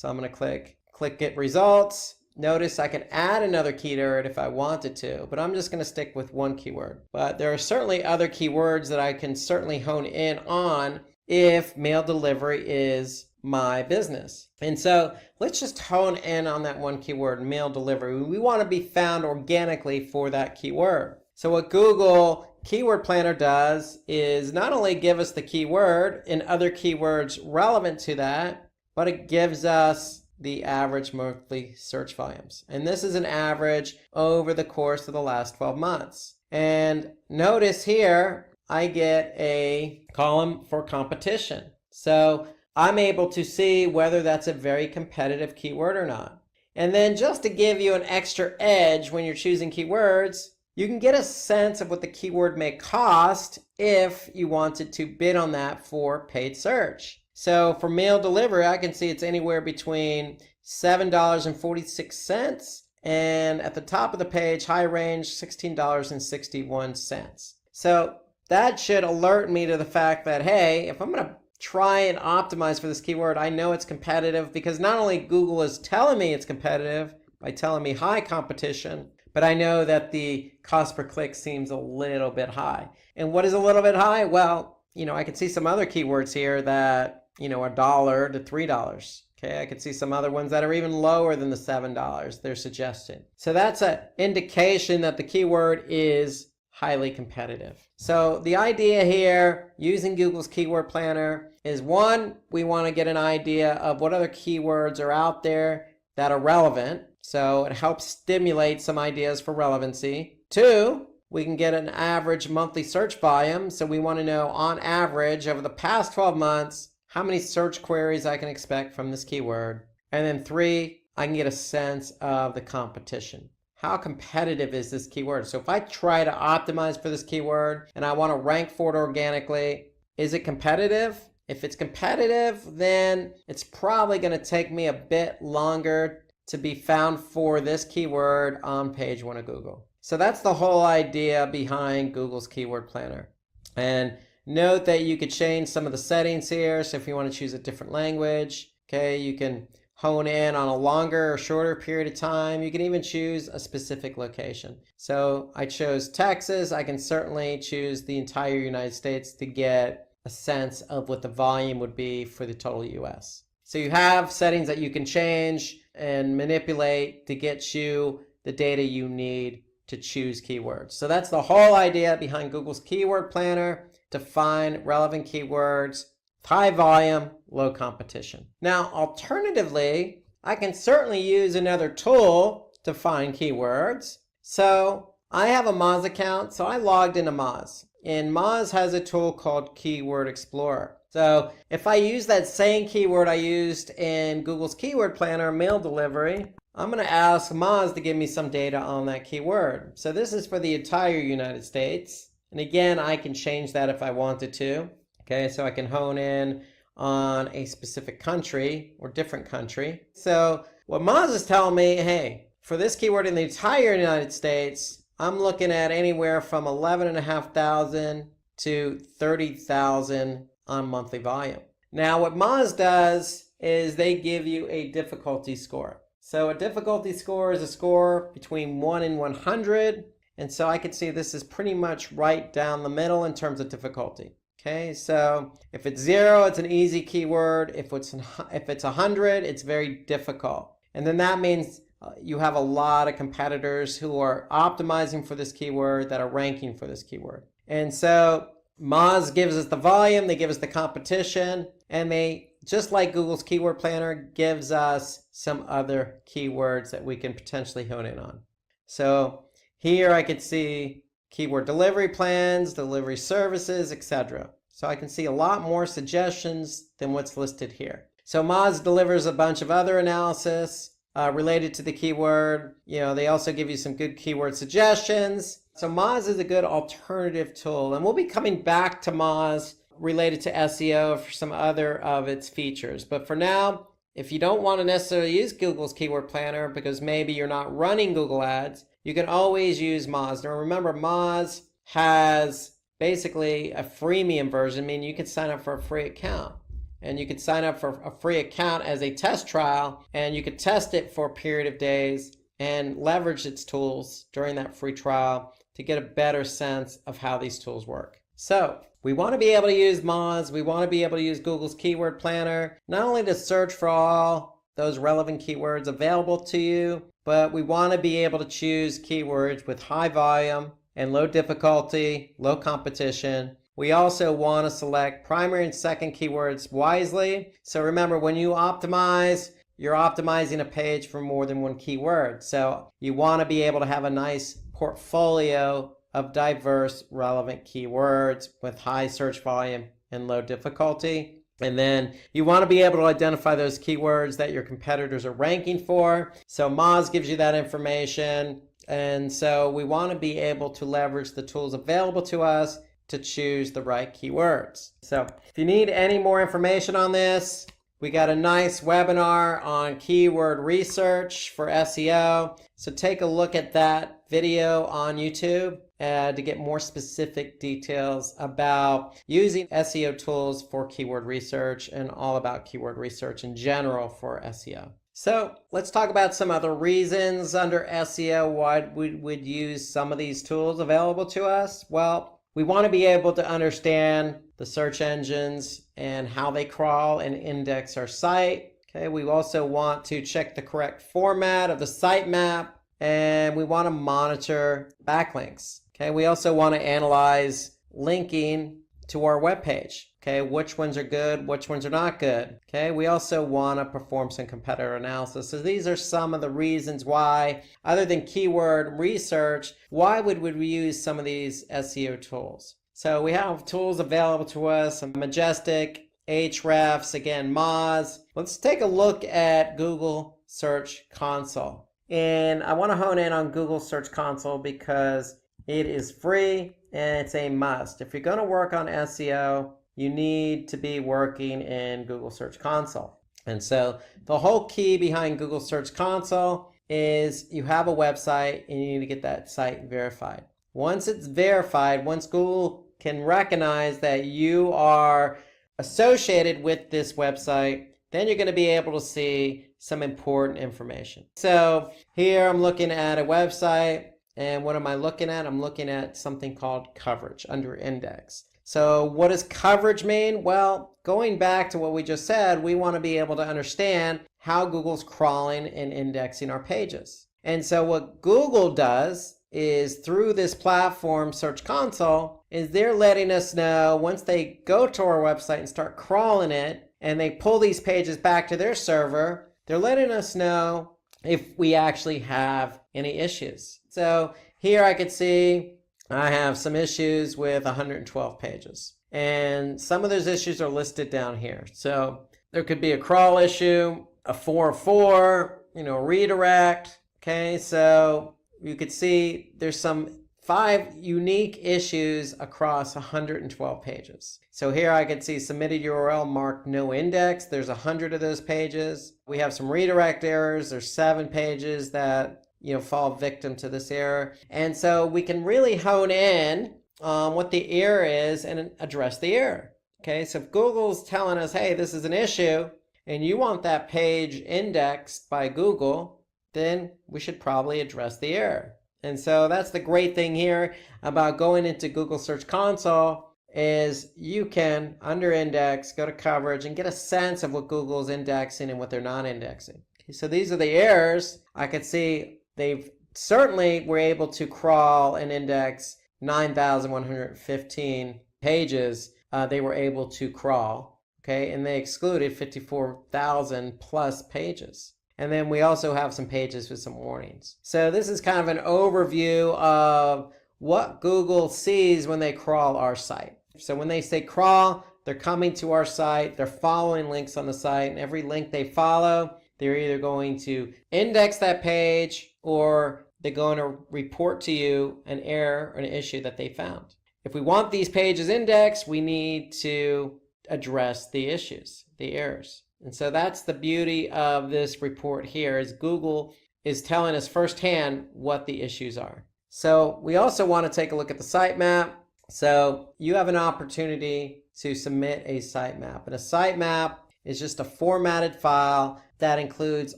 So I'm going to click Get Results. Notice I can add another keyword if I wanted to, but I'm just going to stick with one keyword. But there are certainly other keywords that I can certainly hone in on if mail delivery is my business. And so let's just hone in on that one keyword, mail delivery. We want to be found organically for that keyword. So what Google Keyword Planner does is not only give us the keyword and other keywords relevant to that, but it gives us the average monthly search volumes. And this is an average over the course of the last 12 months. And notice here, I get a column for competition. So I'm able to see whether that's a very competitive keyword or not. And then just to give you an extra edge when you're choosing keywords, you can get a sense of what the keyword may cost if you wanted to bid on that for paid search. So for mail delivery, I can see it's anywhere between $7.46 and at the top of the page, high range, $16.61. So that should alert me to the fact that, hey, if I'm going to try and optimize for this keyword, I know it's competitive because not only Google is telling me it's competitive by telling me high competition, but I know that the cost per click seems a little bit high. And what is a little bit high? Well, I can see some other keywords here that, $1 to $3. Okay, I could see some other ones that are even lower than the $7 they're suggesting. So that's an indication that the keyword is highly competitive. So the idea here using Google's Keyword Planner is, one, we want to get an idea of what other keywords are out there that are relevant. So it helps stimulate some ideas for relevancy. Two, we can get an average monthly search volume. So we want to know on average over the past 12 months, how many search queries I can expect from this keyword. And then three, I can get a sense of the competition. How competitive is this keyword? So if I try to optimize for this keyword and I want to rank for it organically, is it competitive? If it's competitive, then it's probably going to take me a bit longer to be found for this keyword on page 1 of Google. So that's the whole idea behind Google's Keyword Planner. And note that you could change some of the settings here. So if you want to choose a different language, okay, you can hone in on a longer or shorter period of time. You can even choose a specific location. So I chose Texas. I can certainly choose the entire United States to get a sense of what the volume would be for the total US. So you have settings that you can change and manipulate to get you the data you need to choose keywords. So that's the whole idea behind Google's Keyword Planner, to find relevant keywords, high volume, low competition. Now, alternatively, I can certainly use another tool to find keywords. So I have a Moz account, so I logged into Moz. And Moz has a tool called Keyword Explorer. So if I use that same keyword I used in Google's Keyword Planner, mail delivery, I'm going to ask Moz to give me some data on that keyword. So this is for the entire United States. And again, I can change that if I wanted to. Okay, so I can hone in on a specific country or different country. So what Moz is telling me, hey, for this keyword in the entire United States, I'm looking at anywhere from 11,500 to 30,000 on monthly volume. Now, what Moz does is they give you a difficulty score. So a difficulty score is a score between 1 and 100. And so I can see this is pretty much right down the middle in terms of difficulty. Okay, so if it's 0, it's an easy keyword. If it's 100, it's very difficult. And then that means you have a lot of competitors who are optimizing for this keyword that are ranking for this keyword. And so Moz gives us the volume, they give us the competition, and they, just like Google's Keyword Planner, gives us some other keywords that we can potentially hone in on. So here I could see keyword delivery plans, delivery services, etc. So I can see a lot more suggestions than what's listed here. So Moz delivers a bunch of other analysis related to the keyword. They also give you some good keyword suggestions. So Moz is a good alternative tool. And we'll be coming back to Moz related to SEO for some other of its features. But for now, if you don't want to necessarily use Google's Keyword Planner because maybe you're not running Google Ads, you can always use Moz. Now remember, Moz has basically a freemium version, meaning you can sign up for a free account. and you could sign up for a free account as a test trial, and you could test it for a period of days and leverage its tools during that free trial to get a better sense of how these tools work. So we want to be able to use Moz. We want to be able to use Google's Keyword Planner, not only to search for all those relevant keywords available to you, but we want to be able to choose keywords with high volume and low difficulty, low competition. We also want to select primary and second keywords wisely. So remember, when you optimize, you're optimizing a page for more than one keyword. So you want to be able to have a nice portfolio of diverse, relevant keywords with high search volume and low difficulty. And then you want to be able to identify those keywords that your competitors are ranking for. So Moz gives you that information. And so we want to be able to leverage the tools available to us to choose the right keywords. So if you need any more information on this, we got a nice webinar on keyword research for SEO. So take a look at that video on YouTube to get more specific details about using SEO tools for keyword research and all about keyword research in general for SEO. So let's talk about some other reasons under SEO why we would use some of these tools available to us. Well, we want to be able to understand the search engines and how they crawl and index our site. Okay, we also want to check the correct format of the sitemap, and we want to monitor backlinks. Okay, we also want to analyze linking to our web page. Okay, which ones are good, which ones are not good. Okay, we also want to perform some competitor analysis. So these are some of the reasons why, other than keyword research, why would we use some of these SEO tools? So we have tools available to us, Majestic, Ahrefs, again, Moz. Let's take a look at Google Search Console. And I want to hone in on Google Search Console because it is free and it's a must. If you're going to work on SEO, you need to be working in Google Search Console. And so the whole key behind Google Search Console is you have a website and you need to get that site verified. Once it's verified, once Google can recognize that you are associated with this website, then you're going to be able to see some important information. So here I'm looking at a website, and what am I looking at? I'm looking at something called coverage under index. So what does coverage mean? Well, going back to what we just said, we want to be able to understand how Google's crawling and indexing our pages. And so what Google does is through this platform, Search Console, is they're letting us know once they go to our website and start crawling it, and they pull these pages back to their server, they're letting us know if we actually have any issues. So here I could see I have some issues with 112 pages. And some of those issues are listed down here. So there could be a crawl issue, a 404, redirect. Okay, so you could see there's some 5 unique issues across 112 pages. So here I could see submitted URL marked no index. There's 100 of those pages. We have some redirect errors. There's 7 pages that fall victim to this error. And so we can really hone in on what the error is and address the error. Okay, so if Google's telling us, hey, this is an issue, and you want that page indexed by Google, then we should probably address the error. And so that's the great thing here about going into Google Search Console is you can, under index, go to coverage and get a sense of what Google's indexing and what they're not indexing. Okay, so these are the errors. I could see they've certainly were able to crawl and index 9,115 pages. They were able to crawl, okay, and they excluded 54,000 plus pages. And then we also have some pages with some warnings. So this is kind of an overview of what Google sees when they crawl our site. So when they say crawl, they're coming to our site, they're following links on the site, and every link they follow, they're either going to index that page or they're going to report to you an error or an issue that they found. If we want these pages indexed, we need to address the issues, the errors. And so that's the beauty of this report here is Google is telling us firsthand what the issues are. So we also want to take a look at the sitemap. So you have an opportunity to submit a sitemap. And a sitemap is just a formatted file that includes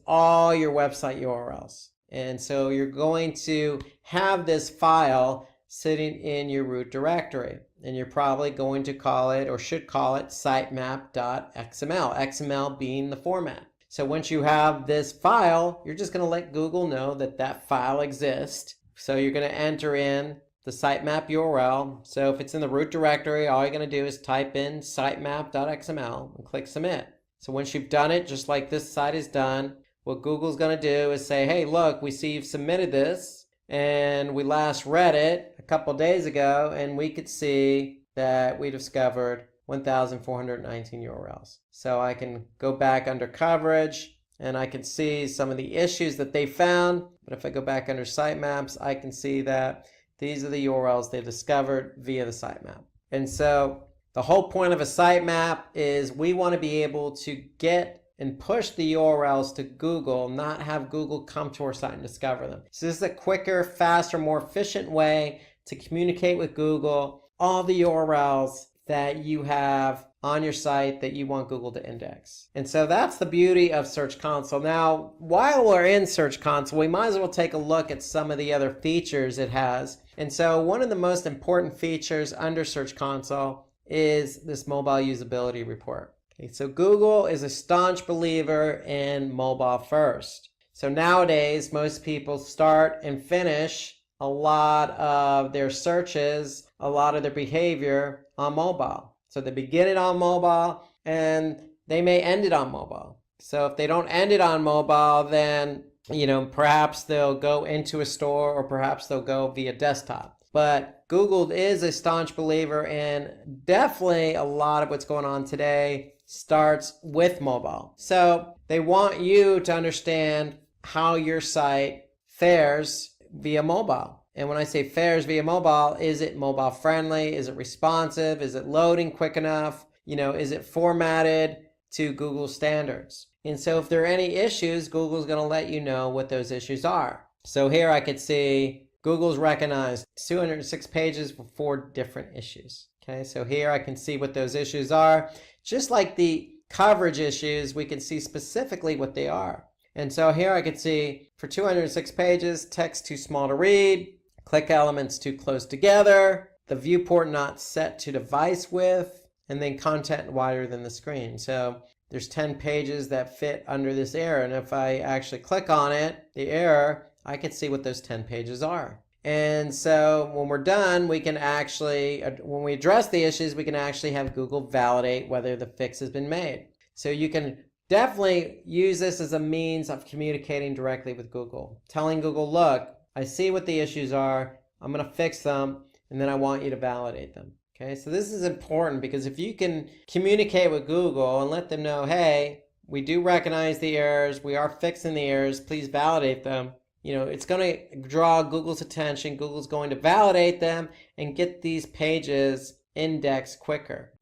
all your website URLs. And so you're going to have this file sitting in your root directory. And you're probably going to call it, or should call it, sitemap.xml, XML being the format. So once you have this file, you're just going to let Google know that that file exists. So you're going to enter in the sitemap URL. So if it's in the root directory, all you're going to do is type in sitemap.xml and click submit. So once you've done it, just like this site is done, what Google's going to do is say, hey, look, we see you've submitted this, and we last read it a couple days ago, and we could see that we discovered 1,419 URLs. So I can go back under coverage, and I can see some of the issues that they found. But if I go back under sitemaps, I can see that these are the URLs they discovered via the sitemap. And so the whole point of a sitemap is we want to be able to get and push the URLs to Google, not have Google come to our site and discover them. So this is a quicker, faster, more efficient way to communicate with Google all the URLs that you have on your site that you want Google to index. And so that's the beauty of Search Console. Now, while we're in Search Console, we might as well take a look at some of the other features it has. And so one of the most important features under Search Console is this mobile usability report. Okay, so Google is a staunch believer in mobile first. So nowadays, most people start and finish a lot of their searches, a lot of their behavior on mobile. So they begin it on mobile and they may end it on mobile. So if they don't end it on mobile, then perhaps they'll go into a store, or perhaps they'll go via desktop. But Google is a staunch believer, and definitely a lot of what's going on today starts with mobile. So they want you to understand how your site fares via mobile. And when I say fares via mobile, is it mobile friendly? Is it responsive? Is it loading quick enough? Is it formatted to Google standards? And so if there are any issues, Google's going to let you know what those issues are. So here I could see Google's recognized 206 pages for 4 different issues. Okay, so here I can see what those issues are. Just like the coverage issues, we can see specifically what they are. And so here I could see for 206 pages, text too small to read, click elements too close together, the viewport not set to device width, and then content wider than the screen. So there's 10 pages that fit under this error. And if I actually click on it, the error, I can see what those 10 pages are. And so when we're done, we can actually, when we address the issues, we can actually have Google validate whether the fix has been made. So you can definitely use this as a means of communicating directly with Google. Telling Google, look, I see what the issues are, I'm going to fix them, and then I want you to validate them. Okay, so this is important because if you can communicate with Google and let them know, hey, we do recognize the errors, we are fixing the errors, please validate them. It's going to draw Google's attention. Google's going to validate them and get these pages indexed quicker.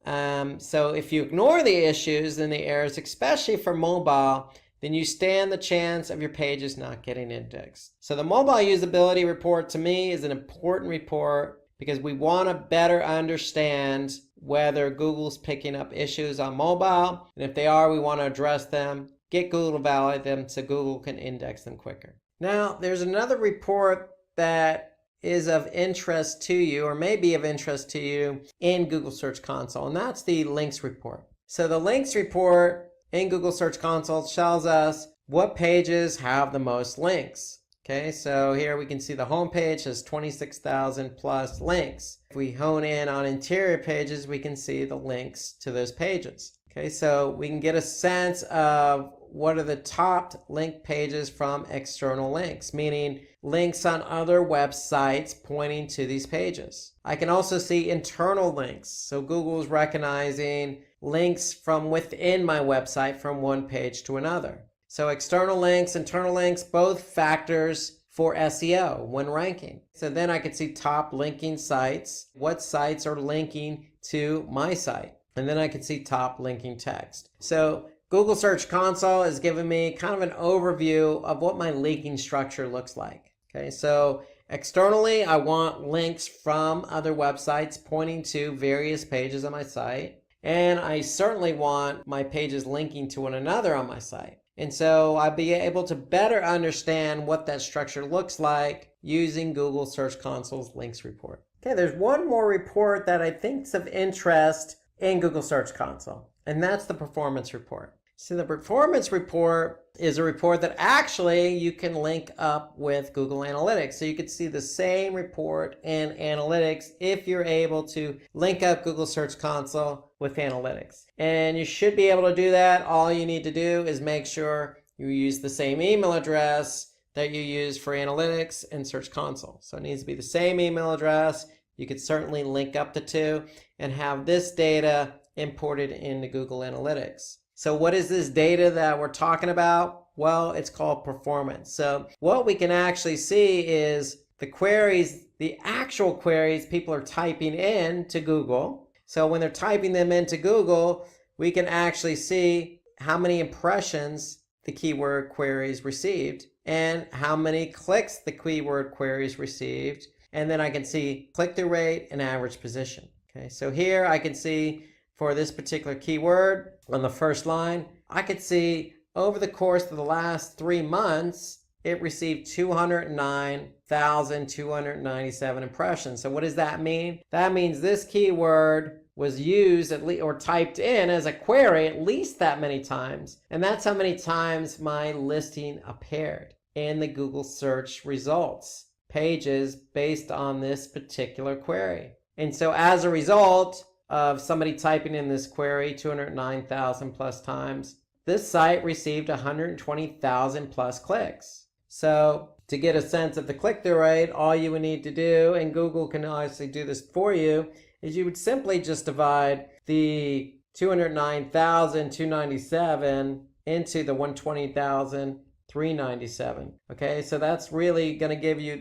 So if you ignore the issues and the errors, especially for mobile, then you stand the chance of your pages not getting indexed. So the mobile usability report to me is an important report because we want to better understand whether Google's picking up issues on mobile. And if they are, we want to address them, get Google to validate them so Google can index them quicker. Now, there's another report that is of interest to you, or may be of interest to you in Google Search Console, and that's the links report. So the links report in Google Search Console tells us what pages have the most links. Okay, so here we can see the home page has 26,000 plus links. If we hone in on interior pages, we can see the links to those pages. Okay, so we can get a sense of what are the top link pages from external links, meaning links on other websites pointing to these pages. I can also see internal links. So Google is recognizing links from within my website from one page to another. So external links, internal links, both factors for SEO when ranking. So then I could see top linking sites, what sites are linking to my site. And then I can see top linking text. So Google Search Console is giving me kind of an overview of what my linking structure looks like. Okay, so externally, I want links from other websites pointing to various pages on my site. And I certainly want my pages linking to one another on my site. And so I'll be able to better understand what that structure looks like using Google Search Console's links report. Okay, there's one more report that I think is of interest in Google Search Console, and that's the performance report. So the performance report is a report that actually you can link up with Google Analytics. So you can see the same report in Analytics if you're able to link up Google Search Console with Analytics. And you should be able to do that. All you need to do is make sure you use the same email address that you use for Analytics and Search Console. So it needs to be the same email address. You could certainly link up the two and have this data imported into Google Analytics. So what is this data that we're talking about? Well, it's called performance. So what we can actually see is the queries, the actual queries people are typing in to Google. So when they're typing them into Google, we can actually see how many impressions the keyword queries received and how many clicks the keyword queries received. And then I can see click-through rate and average position. Okay, so here I can see for this particular keyword on the first line, I could see over the course of the last 3 months, it received 209,297 impressions. So what does that mean? That means this keyword was used at least or typed in as a query at least that many times. And that's how many times my listing appeared in the Google search results pages based on this particular query. And so as a result of somebody typing in this query 209,000 plus times, this site received 120,000 plus clicks. So to get a sense of the click-through rate, all you would need to do, and Google can obviously do this for you, is you would simply just divide the 209,297 into the 120,397. Okay, so that's really going to give you,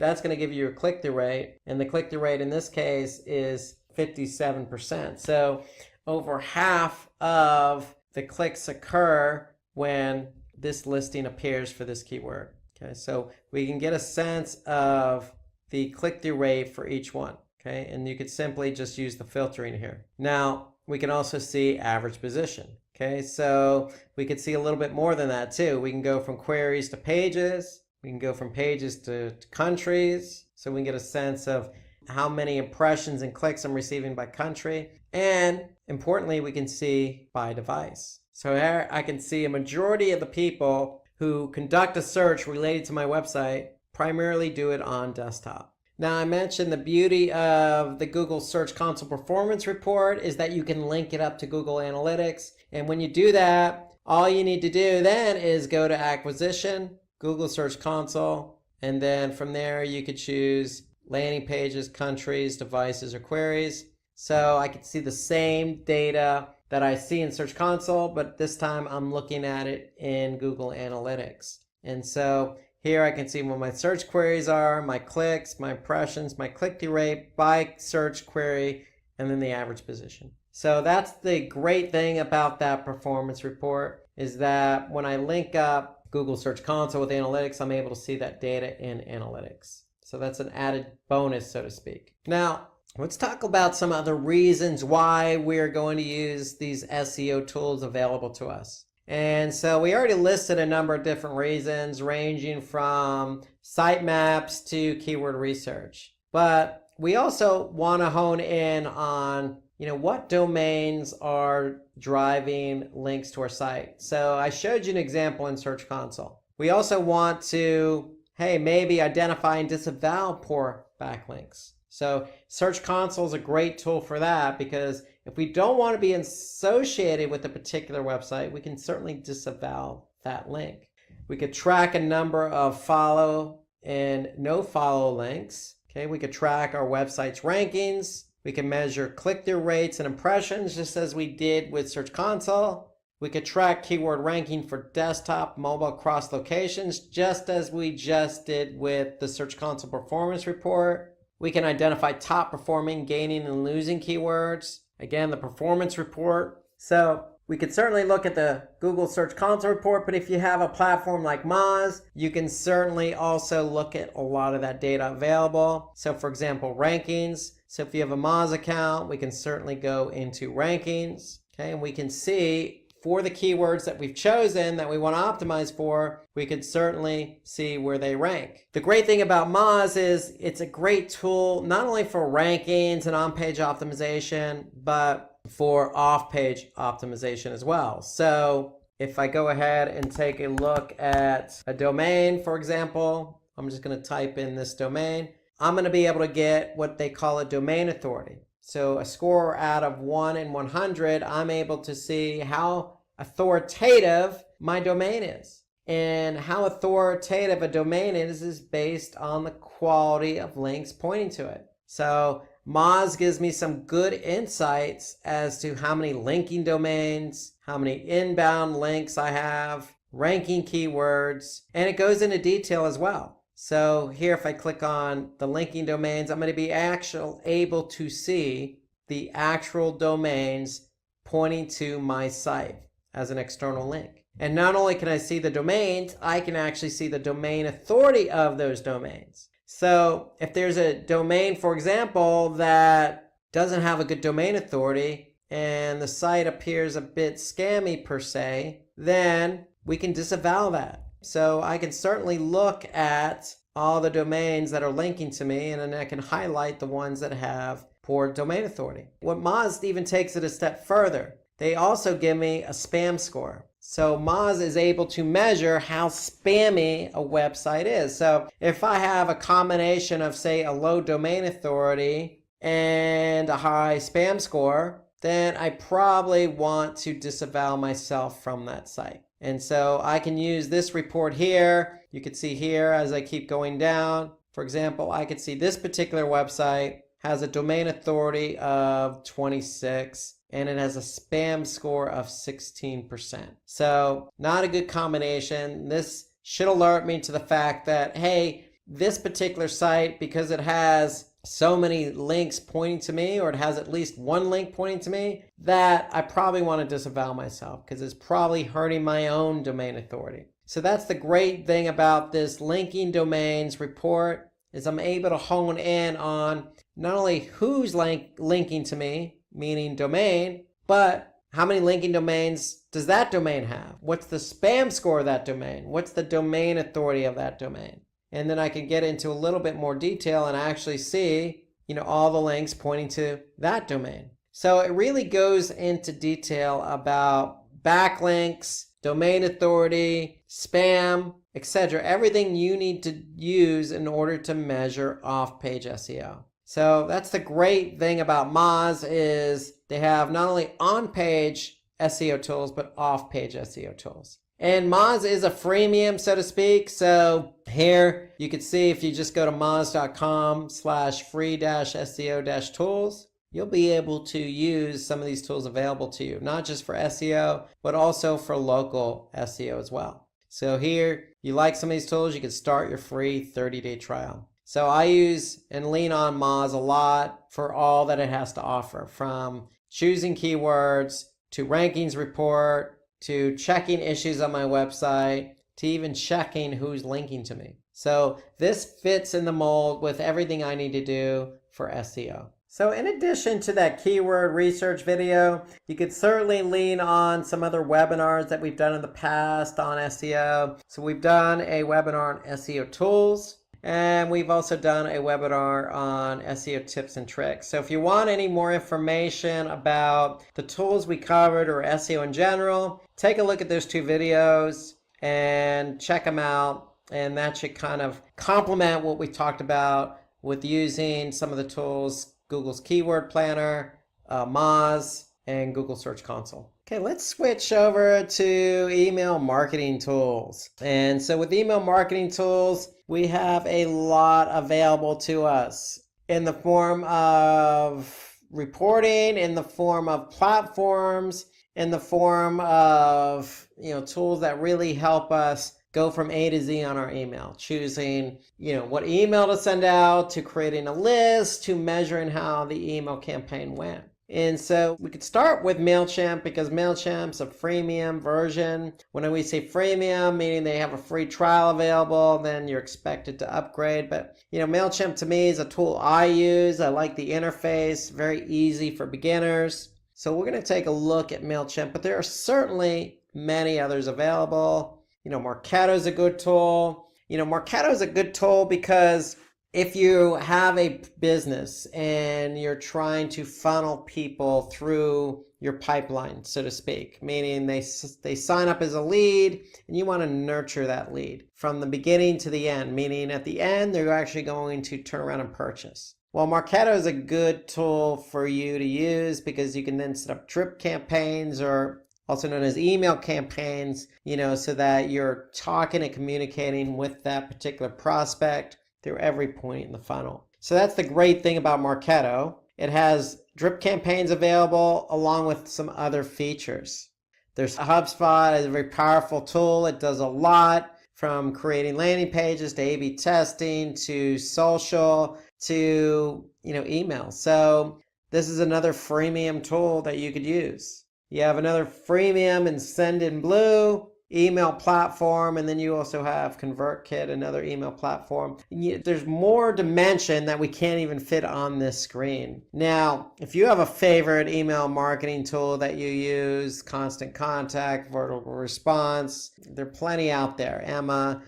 your click-through rate, and the click-through rate in this case is 57%. So over half of the clicks occur when this listing appears for this keyword. Okay, so we can get a sense of the click-through rate for each one. Okay, and you could simply just use the filtering here. Now, we can also see average position. Okay, so we could see a little bit more than that too. We can go from queries to pages. We can go from pages to countries. So we can get a sense of how many impressions and clicks I'm receiving by country. And importantly, we can see by device. So here I can see a majority of the people who conduct a search related to my website primarily do it on desktop. Now, I mentioned the beauty of the Google Search Console Performance Report is that you can link it up to Google Analytics. And when you do that, all you need to do then is go to Acquisition, Google Search Console, and then from there you could choose landing pages, countries, devices, or queries. So I can see the same data that I see in Search Console, but this time I'm looking at it in Google Analytics. And so here I can see what my search queries are, my clicks, my impressions, my click-through rate by search query, and then the average position. So that's the great thing about that performance report, is that when I link up Google Search Console with Analytics, I'm able to see that data in Analytics. So that's an added bonus, so to speak. Now, let's talk about some other reasons why we're going to use these SEO tools available to us. And so we already listed a number of different reasons, ranging from sitemaps to keyword research. But we also want to hone in on, what domains are driving links to our site. So I showed you an example in Search Console. We also want to, maybe identify and disavow poor backlinks. So Search Console is a great tool for that, because if we don't want to be associated with a particular website, we can certainly disavow that link. We could track a number of follow and no follow links. Okay, we could track our website's rankings. We can measure click-through rates and impressions, just as we did with Search Console. We could track keyword ranking for desktop, mobile, cross locations, just as we just did with the Search Console Performance Report. We can identify top performing, gaining, and losing keywords. Again, the performance report. So we could certainly look at the Google Search Console report, but if you have a platform like Moz, you can certainly also look at a lot of that data available. So for example, rankings. So if you have a Moz account, we can certainly go into rankings. Okay, and we can see for the keywords that we've chosen that we want to optimize for, we could certainly see where they rank. The great thing about Moz is it's a great tool, not only for rankings and on-page optimization, but for off-page optimization as well. So if I go ahead and take a look at a domain, for example, I'm just going to type in this domain. I'm going to be able to get what they call a domain authority. So a score out of 1 in 100, I'm able to see how authoritative my domain is. And how authoritative a domain is based on the quality of links pointing to it. So Moz gives me some good insights as to how many linking domains, how many inbound links I have, ranking keywords, and it goes into detail as well. So here, if I click on the linking domains, I'm going to be able to see the actual domains pointing to my site as an external link. And not only can I see the domains, I can actually see the domain authority of those domains. So if there's a domain, for example, that doesn't have a good domain authority and the site appears a bit scammy per se, then we can disavow that. So I can certainly look at all the domains that are linking to me, and then I can highlight the ones that have poor domain authority. What Moz even takes it a step further. They also give me a spam score. So Moz is able to measure how spammy a website is. So if I have a combination of, say, a low domain authority and a high spam score, then I probably want to disavow myself from that site. And so I can use this report here. You can see here as I keep going down. For example, I could see this particular website has a domain authority of 26 and it has a spam score of 16%. So not a good combination. This should alert me to the fact that, hey, this particular site, because it has so many links pointing to me, or it has at least one link pointing to me, that I probably want to disavow myself because it's probably hurting my own domain authority. So that's the great thing about this linking domains report, is I'm able to hone in on not only who's linking to me, meaning domain, but how many linking domains does that domain have? What's the spam score of that domain? What's the domain authority of that domain? And then I can get into a little bit more detail and actually see, all the links pointing to that domain. So it really goes into detail about backlinks, domain authority, spam, etc. Everything you need to use in order to measure off-page SEO. So that's the great thing about Moz, is they have not only on-page SEO tools, but off-page SEO tools. And Moz is a freemium, so to speak. So here you can see, if you just go to moz.com/free-SEO-tools, you'll be able to use some of these tools available to you, not just for SEO, but also for local SEO as well. So here, you like some of these tools, you can start your free 30-day trial. So I use and lean on Moz a lot for all that it has to offer, from choosing keywords to rankings report, to checking issues on my website, to even checking who's linking to me. So this fits in the mold with everything I need to do for SEO. So in addition to that keyword research video, you could certainly lean on some other webinars that we've done in the past on SEO. So we've done a webinar on SEO tools, and we've also done a webinar on SEO tips and tricks. So if you want any more information about the tools we covered or SEO in general, take a look at those two videos and check them out. And that should kind of complement what we talked about with using some of the tools, Google's Keyword Planner, Moz, and Google Search Console. Okay, let's switch over to email marketing tools. And so with email marketing tools, we have a lot available to us in the form of reporting, in the form of platforms, in the form of tools that really help us go from A to Z on our email, choosing what email to send out, to creating a list, to measuring how the email campaign went. And so we could start with MailChimp, because MailChimp's a freemium version. When we say freemium, meaning they have a free trial available, then you're expected to upgrade. But MailChimp to me is a tool I use. I like the interface, very easy for beginners. So we're going to take a look at MailChimp, but there are certainly many others available. Marketo is a good tool. Marketo is a good tool because if you have a business and you're trying to funnel people through your pipeline, so to speak, meaning they sign up as a lead and you want to nurture that lead from the beginning to the end, meaning at the end they're actually going to turn around and purchase. Well, Marketo is a good tool for you to use because you can then set up drip campaigns, or also known as email campaigns, so that you're talking and communicating with that particular prospect through every point in the funnel. So that's the great thing about Marketo. It has drip campaigns available along with some other features. There's HubSpot, is a very powerful tool. It does a lot, from creating landing pages to A/B testing to social to email. So this is another freemium tool that you could use. You have another freemium in Sendinblue email platform, and then you also have ConvertKit, another email platform. There's more dimension that we can't even fit on this screen. Now, if you have a favorite email marketing tool that you use, Constant Contact, Vertical Response, there are plenty out there. Emma,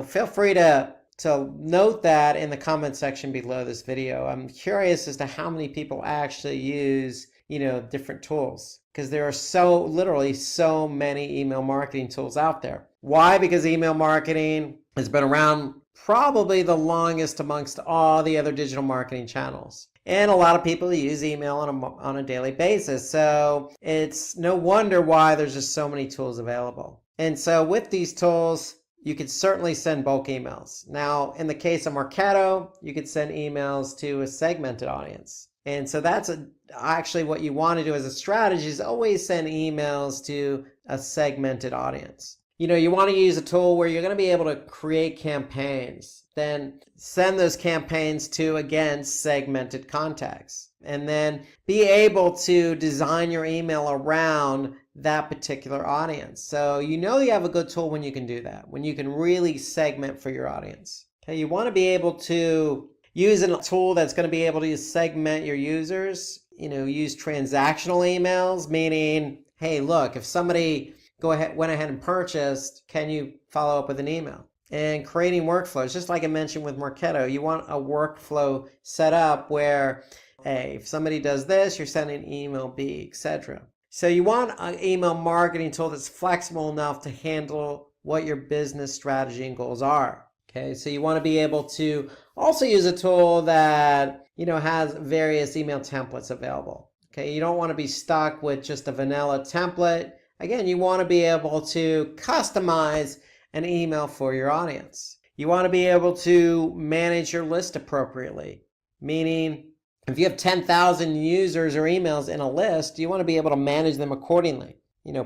feel free to note that in the comment section below this video. I'm curious as to how many people actually use different tools, because there are literally so many email marketing tools out there. Why? Because email marketing has been around probably the longest amongst all the other digital marketing channels. And a lot of people use email on a daily basis. So it's no wonder why there's just so many tools available. And so with these tools, you could certainly send bulk emails. Now, in the case of Marketo, you could send emails to a segmented audience. And so that's actually what you want to do as a strategy, is always send emails to a segmented audience. You want to use a tool where you're going to be able to create campaigns, then send those campaigns to, again, segmented contacts, and then be able to design your email around that particular audience. So you have a good tool when you can do that, when you can really segment for your audience. Okay, you want to be able to use a tool that's going to be able to segment your users, use transactional emails, meaning, hey, look, if somebody went ahead and purchased, can you follow up with an email? And creating workflows, just like I mentioned with Marketo, you want a workflow set up where, hey, if somebody does this, you're sending email B, etc. So you want an email marketing tool that's flexible enough to handle what your business strategy and goals are. Okay, so you want to be able to also use a tool that, has various email templates available. Okay, you don't want to be stuck with just a vanilla template. Again, you want to be able to customize an email for your audience. You want to be able to manage your list appropriately, meaning if you have 10,000 users or emails in a list, you want to be able to manage them accordingly.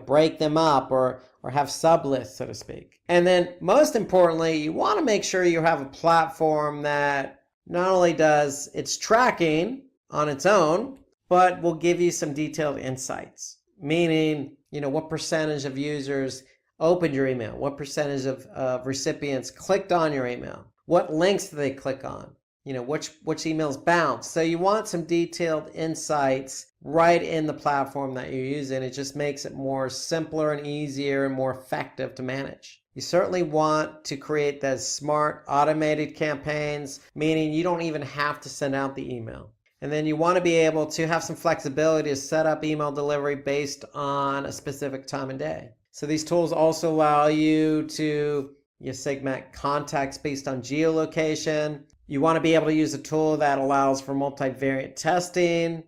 Break them up or have sub-lists, so to speak. And then most importantly, you want to make sure you have a platform that not only does its tracking on its own, but will give you some detailed insights. Meaning, what percentage of users opened your email? What percentage of recipients clicked on your email? What links do they click on? Which emails bounce. So you want some detailed insights right in the platform that you're using. It just makes it more simpler and easier and more effective to manage. You certainly want to create those smart automated campaigns, meaning you don't even have to send out the email. And then you want to be able to have some flexibility to set up email delivery based on a specific time of day. So these tools also allow you to segment contacts based on geolocation. You want to be able to use a tool that allows for multivariate testing.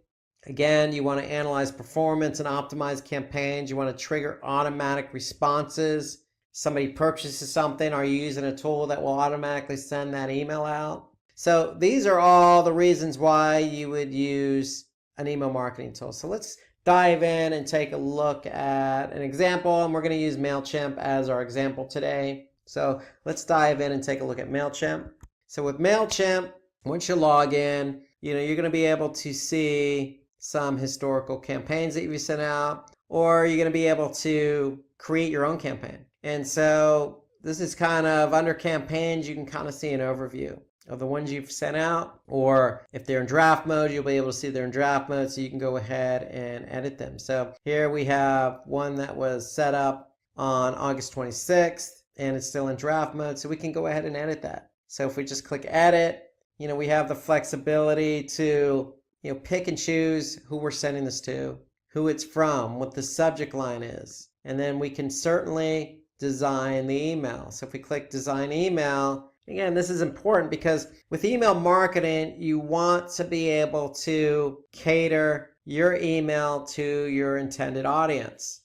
Again, you want to analyze performance and optimize campaigns. You want to trigger automatic responses. Somebody purchases something, are you using a tool that will automatically send that email out? So these are all the reasons why you would use an email marketing tool. So let's dive in and take a look at an example, and we're going to use MailChimp as our example today. So let's dive in and take a look at MailChimp. So with MailChimp, once you log in, you're going to be able to see some historical campaigns that you sent out, or you're going to be able to create your own campaign. And so this is kind of under campaigns, you can kind of see an overview. of the ones you've sent out, or if they're in draft mode, you'll be able to see they're in draft mode, so you can go ahead and edit them. So here we have one that was set up on August 26th, and it's still in draft mode, so we can go ahead and edit that. So if we just click edit, we have the flexibility to pick and choose who we're sending this to, who it's from, what the subject line is, and then we can certainly design the email. So if we click design email, again, this is important because with email marketing, you want to be able to cater your email to your intended audience.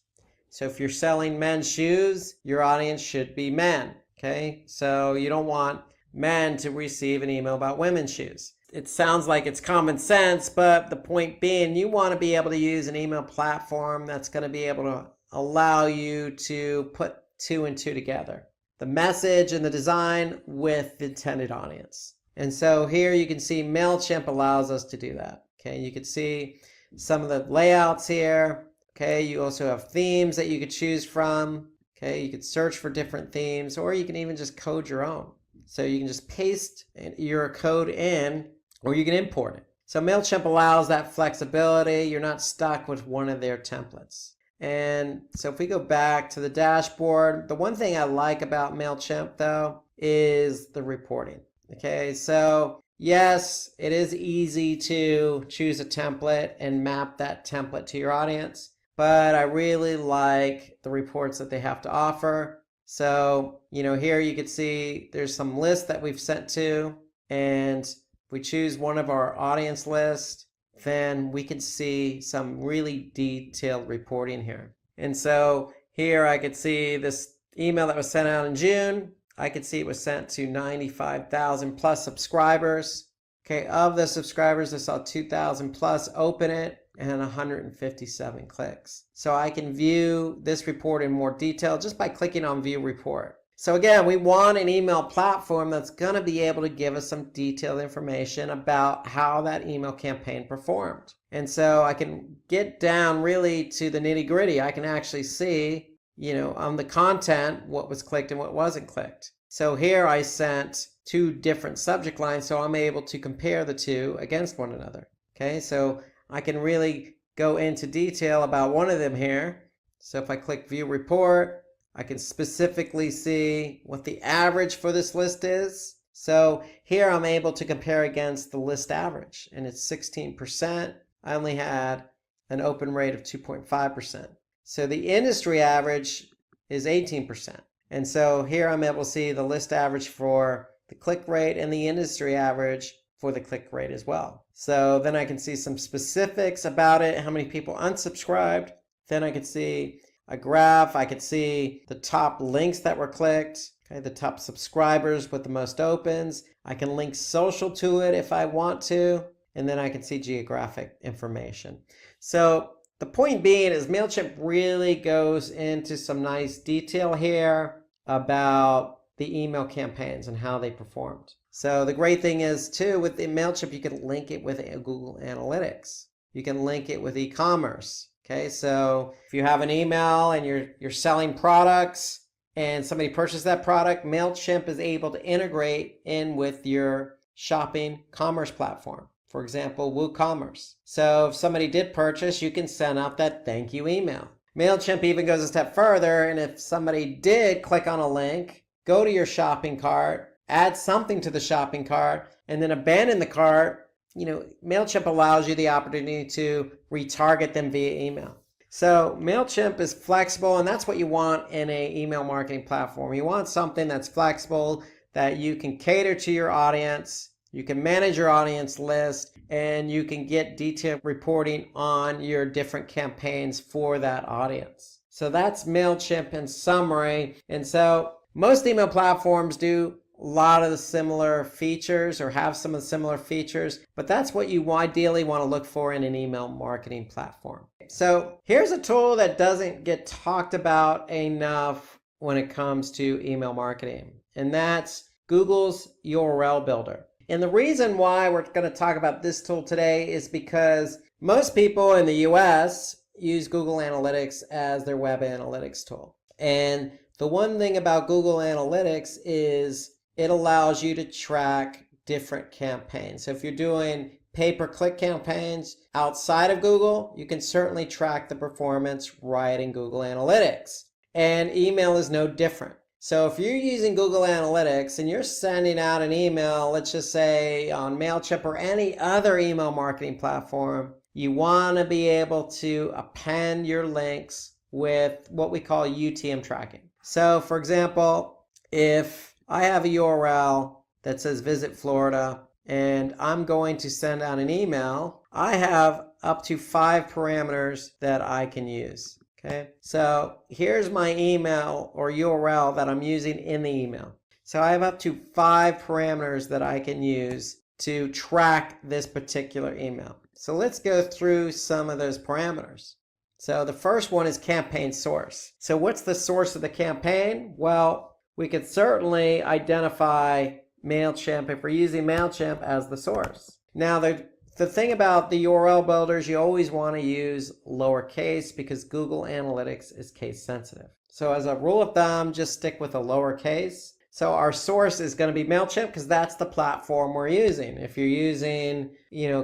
So if you're selling men's shoes, your audience should be men, okay? So you don't want men to receive an email about women's shoes. It sounds like it's common sense, but the point being, you want to be able to use an email platform that's going to be able to allow you to put 2 and 2 together. The message and the design with the intended audience. And so here you can see MailChimp allows us to do that. Okay, you can see some of the layouts here. Okay, you also have themes that you could choose from. Okay, you could search for different themes, or you can even just code your own. So you can just paste your code in, or you can import it. So MailChimp allows that flexibility. You're not stuck with one of their templates. And so if we go back to the dashboard, the one thing I like about MailChimp though is the reporting. Okay, so yes, it is easy to choose a template and map that template to your audience, but I really like the reports that they have to offer. So, here you can see there's some lists that we've sent to, and if we choose one of our audience lists, then we can see some really detailed reporting here. And so here I could see this email that was sent out in June. I could see it was sent to 95,000 plus subscribers. Okay, of the subscribers, I saw 2,000 plus open it and 157 clicks. So I can view this report in more detail just by clicking on View Report. So again, we want an email platform that's going to be able to give us some detailed information about how that email campaign performed. And so I can get down really to the nitty-gritty. I can actually see, on the content, what was clicked and what wasn't clicked. So here I sent 2 different subject lines, so I'm able to compare the 2 against one another. Okay, so I can really go into detail about one of them here. So if I click View Report, I can specifically see what the average for this list is. So here I'm able to compare against the list average, and it's 16%. I only had an open rate of 2.5%. So the industry average is 18%. And so here I'm able to see the list average for the click rate and the industry average for the click rate as well. So then I can see some specifics about it, how many people unsubscribed. Then I can see a graph. I could see the top links that were clicked, okay, the top subscribers with the most opens. I can link social to it if I want to, and then I can see geographic information. So the point being is MailChimp really goes into some nice detail here about the email campaigns and how they performed. So the great thing is too, with the MailChimp, you can link it with Google Analytics. You can link it with e-commerce. Okay, so if you have an email and you're selling products and somebody purchased that product, MailChimp is able to integrate in with your shopping commerce platform. For example, WooCommerce. So if somebody did purchase, you can send out that thank you email. MailChimp even goes a step further, and if somebody did click on a link, go to your shopping cart, add something to the shopping cart, and then abandon the cart, MailChimp allows you the opportunity to retarget them via email. So MailChimp is flexible, and that's what you want in an email marketing platform. You want something that's flexible, that you can cater to your audience, you can manage your audience list, and you can get detailed reporting on your different campaigns for that audience. So that's MailChimp in summary. And so most email platforms do a lot of the similar features or have some of the similar features, but that's what you ideally want to look for in an email marketing platform. So here's a tool that doesn't get talked about enough when it comes to email marketing, and that's Google's URL Builder. And the reason why we're going to talk about this tool today is because most people in the US use Google Analytics as their web analytics tool. And the one thing about Google Analytics is it allows you to track different campaigns. So if you're doing pay-per-click campaigns outside of Google, you can certainly track the performance right in Google Analytics. And email is no different. So if you're using Google Analytics and you're sending out an email, let's just say on MailChimp or any other email marketing platform, you want to be able to append your links with what we call UTM tracking. So for example, if I have a URL that says Visit Florida and I'm going to send out an email, I have up to 5 parameters that I can use. Okay, so here's my email or URL that I'm using in the email. So I have up to 5 parameters that I can use to track this particular email. So let's go through some of those parameters. So the first one is campaign source. So what's the source of the campaign? Well, we could certainly identify MailChimp if we're using MailChimp as the source. Now the thing about the URL builders, you always want to use lowercase because Google Analytics is case sensitive. So as a rule of thumb, just stick with a lowercase. So our source is going to be MailChimp because that's the platform we're using. If you're using,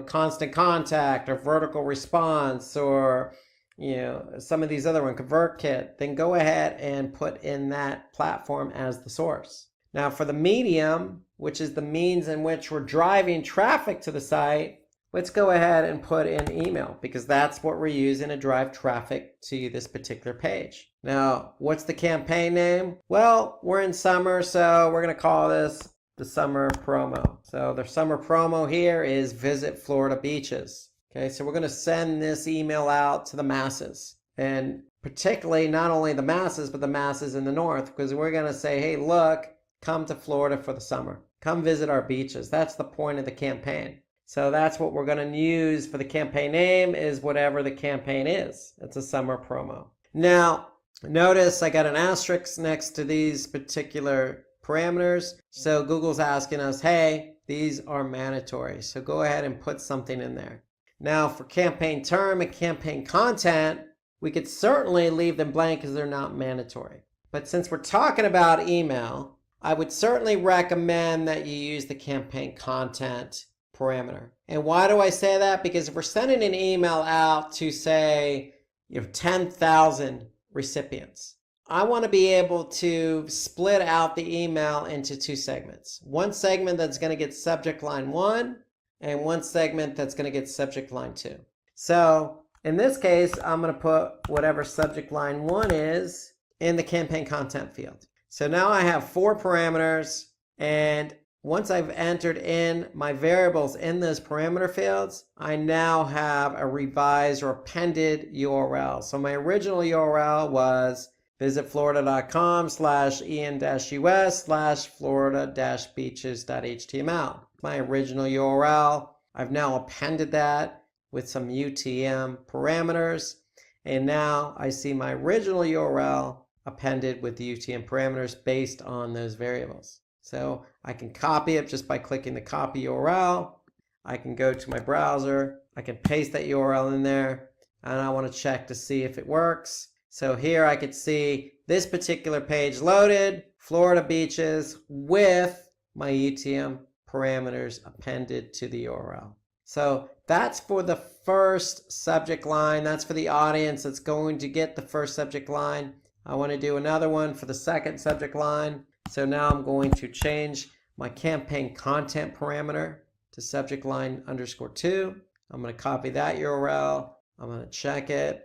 Constant Contact or Vertical Response or, some of these other ones, ConvertKit, then go ahead and put in that platform as the source. Now for the medium, which is the means in which we're driving traffic to the site, let's go ahead and put in email because that's what we're using to drive traffic to this particular page. Now, what's the campaign name? Well, we're in summer, so we're going to call this the summer promo. So the summer promo here is Visit Florida Beaches. Okay, so we're going to send this email out to the masses, and particularly not only the masses, but the masses in the north, because we're going to say, hey, look, come to Florida for the summer. Come visit our beaches. That's the point of the campaign. So that's what we're going to use for the campaign name is whatever the campaign is. It's a summer promo. Now, notice I got an asterisk next to these particular parameters. So Google's asking us, hey, these are mandatory. So go ahead and put something in there. Now for campaign term and campaign content, we could certainly leave them blank because they're not mandatory. But since we're talking about email, I would certainly recommend that you use the campaign content parameter. And why do I say that? Because if we're sending an email out to say 10,000 recipients, I want to be able to split out the email into 2 segments. One segment that's going to get subject line 1 and one segment that's going to get subject line 2. So in this case, I'm going to put whatever subject line 1 is in the campaign content field. So now I have 4 parameters, and once I've entered in my variables in those parameter fields, I now have a revised or appended URL. So my original URL was visitflorida.com/en-us/florida-beaches.html. My original URL, I've now appended that with some UTM parameters, and now I see my original URL appended with the UTM parameters based on those variables. So I can copy it just by clicking the copy URL. I can go to my browser. I can paste that URL in there, and I want to check to see if it works. So here I could see this particular page loaded, Florida beaches with my UTM parameters appended to the URL. So that's for the first subject line. That's for the audience that's going to get the first subject line. I want to do another one for the second subject line. So now I'm going to change my campaign content parameter to subject line _2. I'm going to copy that URL. I'm going to check it.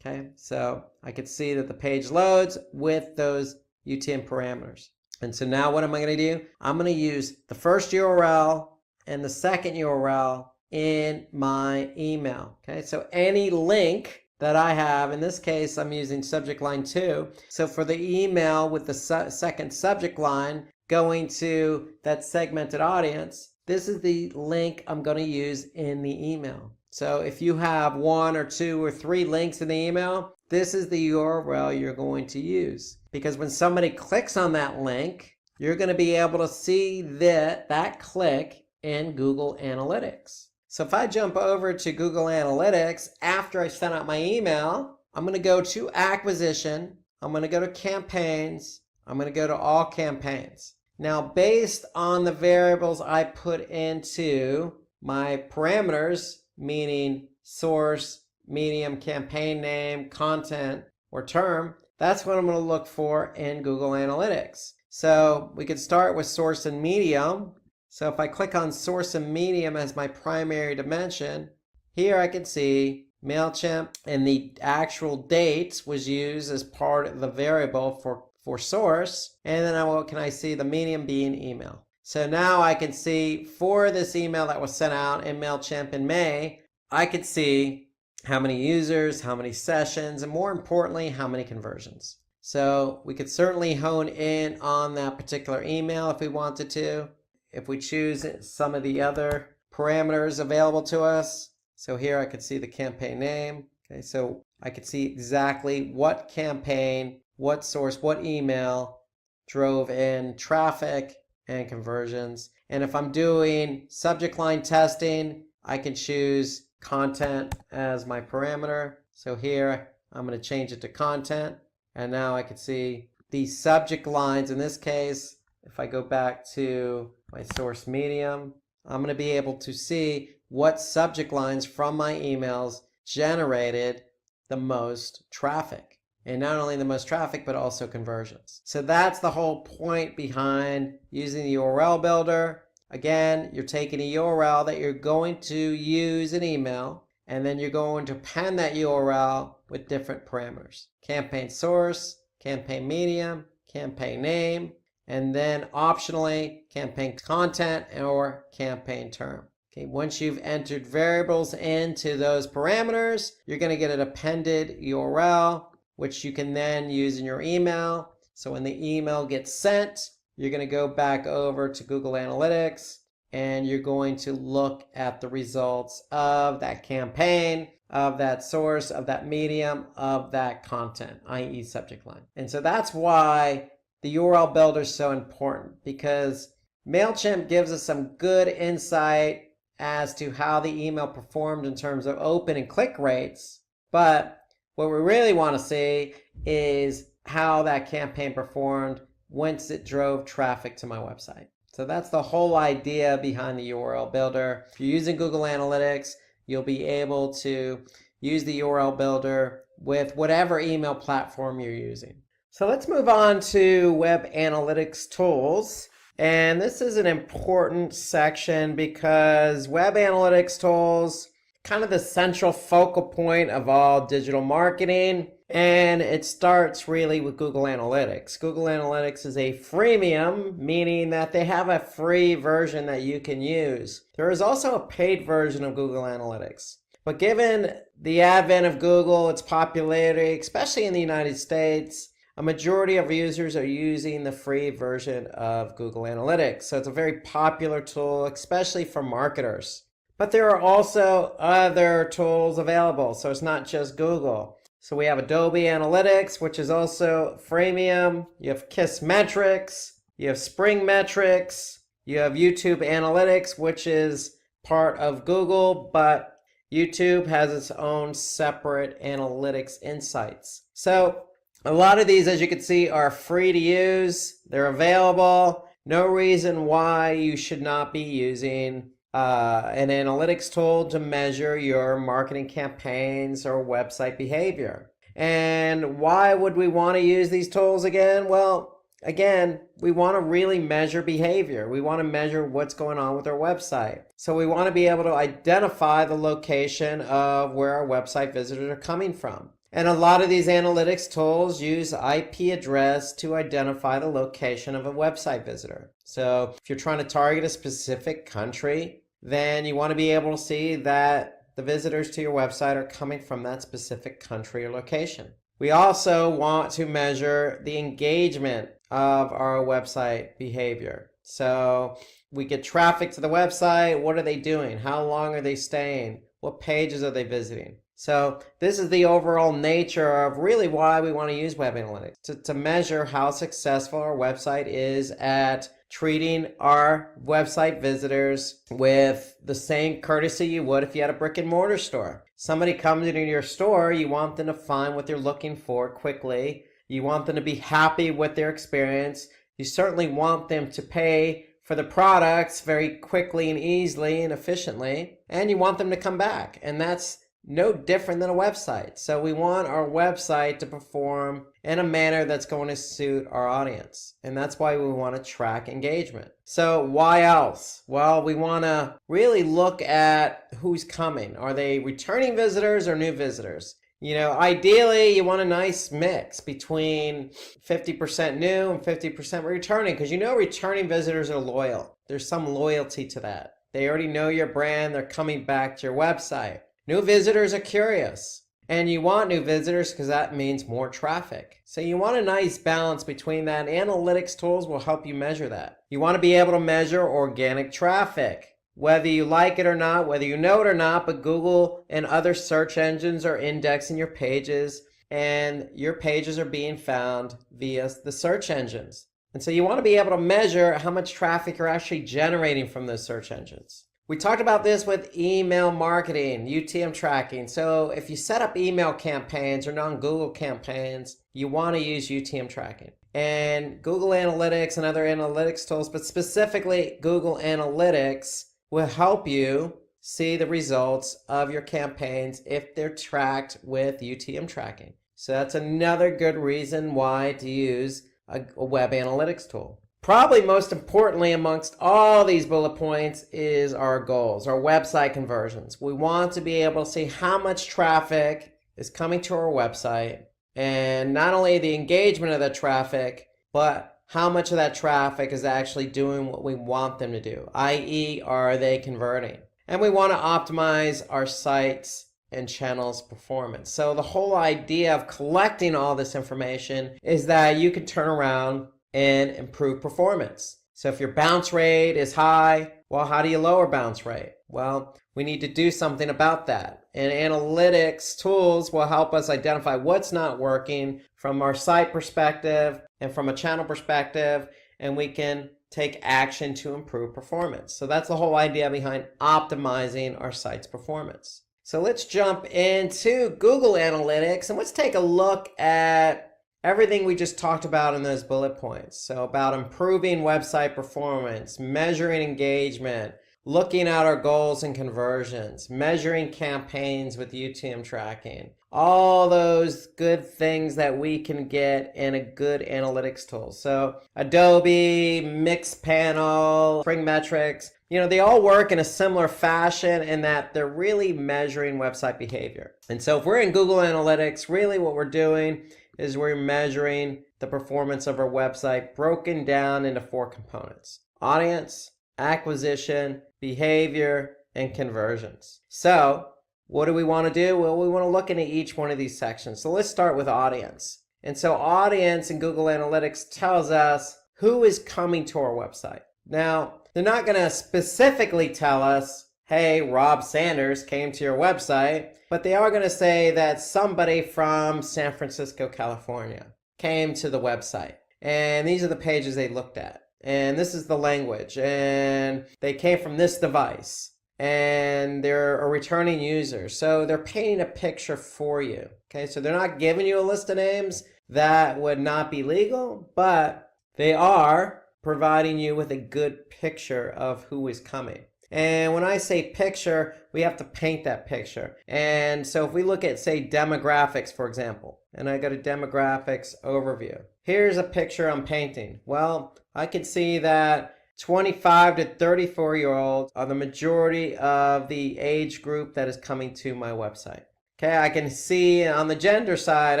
Okay, so I can see that the page loads with those UTM parameters. And so now what am I going to do? I'm going to use the first URL and the second URL in my email. Okay, so any link that I have, in this case, I'm using subject line 2. So for the email with the second subject line going to that segmented audience, this is the link I'm going to use in the email. So if you have 1 or 2 or 3 links in the email, this is the URL you're going to use. Because when somebody clicks on that link, you're going to be able to see that click in Google Analytics. So if I jump over to Google Analytics after I sent out my email, I'm going to go to acquisition. I'm going to go to campaigns. I'm going to go to all campaigns. Now, based on the variables I put into my parameters, meaning source, medium, campaign name, content, or term, that's what I'm going to look for in Google Analytics. So we could start with source and medium. So if I click on source and medium as my primary dimension, here I can see MailChimp, and the actual date was used as part of the variable for source. And then what can I see? The medium being email. So now I can see for this email that was sent out in MailChimp in May, I could see how many users, how many sessions, and more importantly, how many conversions. So we could certainly hone in on that particular email if we wanted to, if we choose some of the other parameters available to us. So here I could see the campaign name. Okay, so I could see exactly what campaign, what source, what email drove in traffic and conversions. And if I'm doing subject line testing, I can choose content as my parameter. So here I'm going to change it to content. And now I can see the subject lines. In this case, if I go back to my source medium, I'm going to be able to see what subject lines from my emails generated the most traffic. And not only the most traffic, but also conversions. So that's the whole point behind using the URL builder. Again, you're taking a URL that you're going to use in email, and then you're going to append that URL with different parameters. Campaign source, campaign medium, campaign name, and then optionally campaign content or campaign term. Okay, once you've entered variables into those parameters, you're going to get an appended URL, which you can then use in your email. So when the email gets sent, you're going to go back over to Google Analytics and you're going to look at the results of that campaign, of that source, of that medium, of that content, i.e. subject line. And so that's why the URL builder is so important, because MailChimp gives us some good insight as to how the email performed in terms of open and click rates. But what we really want to see is how that campaign performed once it drove traffic to my website. So that's the whole idea behind the URL builder. If you're using Google Analytics, you'll be able to use the URL builder with whatever email platform you're using. So let's move on to web analytics tools. And this is an important section because web analytics tools kind of the central focal point of all digital marketing. And it starts really with Google Analytics. Google Analytics is a freemium, meaning that they have a free version that you can use. There is also a paid version of Google Analytics. But given the advent of Google, its popularity, especially in the United States, a majority of users are using the free version of Google Analytics. So it's a very popular tool, especially for marketers. But there are also other tools available. So it's not just Google. So we have Adobe Analytics, which is also freemium. You have Kissmetrics. You have Spring Metrics. You have YouTube Analytics, which is part of Google, but YouTube has its own separate analytics insights. So a lot of these, as you can see, are free to use. They're available. No reason why you should not be using an analytics tool to measure your marketing campaigns or website behavior. And why would we want to use these tools again? Well, again, we want to really measure behavior. We want to measure what's going on with our website. So we want to be able to identify the location of where our website visitors are coming from. And a lot of these analytics tools use IP address to identify the location of a website visitor. So if you're trying to target a specific country, then you want to be able to see that the visitors to your website are coming from that specific country or location. We also want to measure the engagement of our website behavior. So we get traffic to the website. What are they doing? How long are they staying? What pages are they visiting? So this is the overall nature of really why we want to use web analytics, to measure how successful our website is at treating our website visitors with the same courtesy you would if you had a brick and mortar store. Somebody comes into your store, you want them to find what they're looking for quickly. You want them to be happy with their experience. You certainly want them to pay for the products very quickly and easily and efficiently, and you want them to come back. And that's no different than a website. So we want our website to perform in a manner that's going to suit our audience. And that's why we want to track engagement. So why else? Well, we want to really look at who's coming. Are they returning visitors or new visitors? Ideally, you want a nice mix between 50% new and 50% returning, because returning visitors are loyal. There's some loyalty to that. They already know your brand. They're coming back to your website. New visitors are curious, and you want new visitors because that means more traffic. So you want a nice balance between that. Analytics tools will help you measure that. You want to be able to measure organic traffic, whether you like it or not, whether you know it or not, but Google and other search engines are indexing your pages, and your pages are being found via the search engines. And so you want to be able to measure how much traffic you're actually generating from those search engines. We talked about this with email marketing, UTM tracking. So if you set up email campaigns or non-Google campaigns, you want to use UTM tracking. And Google Analytics and other analytics tools, but specifically Google Analytics, will help you see the results of your campaigns if they're tracked with UTM tracking. So that's another good reason why to use a web analytics tool. Probably most importantly amongst all these bullet points is our goals, our website conversions. We want to be able to see how much traffic is coming to our website, and not only the engagement of that traffic, but how much of that traffic is actually doing what we want them to do, i.e. are they converting? And we want to optimize our sites and channels performance. So the whole idea of collecting all this information is that you can turn around and improve performance. So if your bounce rate is high, well, how do you lower bounce rate? Well, we need to do something about that. And analytics tools will help us identify what's not working from our site perspective and from a channel perspective, and we can take action to improve performance. So that's the whole idea behind optimizing our site's performance. So let's jump into Google Analytics and let's take a look at everything we just talked about in those bullet points. So about improving website performance, measuring engagement, looking at our goals and conversions, measuring campaigns with UTM tracking, all those good things that we can get in a good analytics tool. So Adobe, Mixpanel, Spring Metrics, they all work in a similar fashion in that they're really measuring website behavior. And so if we're in Google Analytics, really what we're doing is we're measuring the performance of our website broken down into 4 components: audience, acquisition, behavior, and conversions. So what do we want to do? Well, we want to look into each one of these sections. So let's start with audience. And so audience in Google Analytics tells us who is coming to our website. Now, they're not going to specifically tell us, hey, Rob Sanders came to your website, but they are going to say that somebody from San Francisco, California came to the website. And these are the pages they looked at. And this is the language. And they came from this device. And they're a returning user. So they're painting a picture for you. Okay, so they're not giving you a list of names. That would not be legal, but they are providing you with a good picture of who is coming. And when I say picture, we have to paint that picture. And so if we look at, say, demographics, for example, and I go to demographics overview, here's a picture I'm painting. Well, I can see that 25 to 34-year-olds are the majority of the age group that is coming to my website. Okay, I can see on the gender side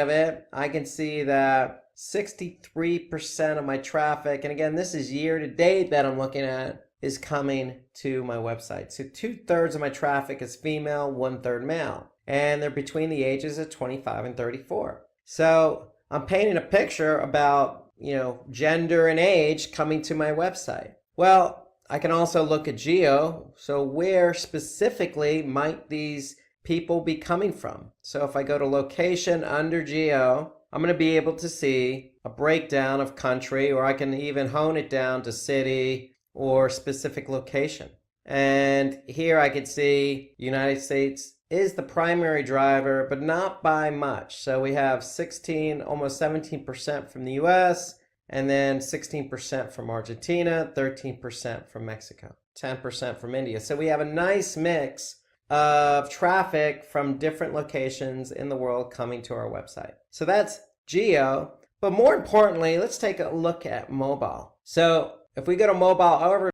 of it, I can see that 63% of my traffic, and again, this is year to date that I'm looking at, is coming to my website. So 2/3 of my traffic is female, 1/3 male. And they're between the ages of 25 and 34. So I'm painting a picture about, gender and age coming to my website. Well, I can also look at geo. So where specifically might these people be coming from? So if I go to location under geo, I'm going to be able to see a breakdown of country, or I can even hone it down to city or specific location. And here I can see United States is the primary driver, but not by much. So we have 16, almost 17% from the US and then 16% from Argentina, 13% from Mexico, 10% from India. So we have a nice mix of traffic from different locations in the world coming to our website. So that's geo. But more importantly, let's take a look at mobile. So if we go to mobile overview,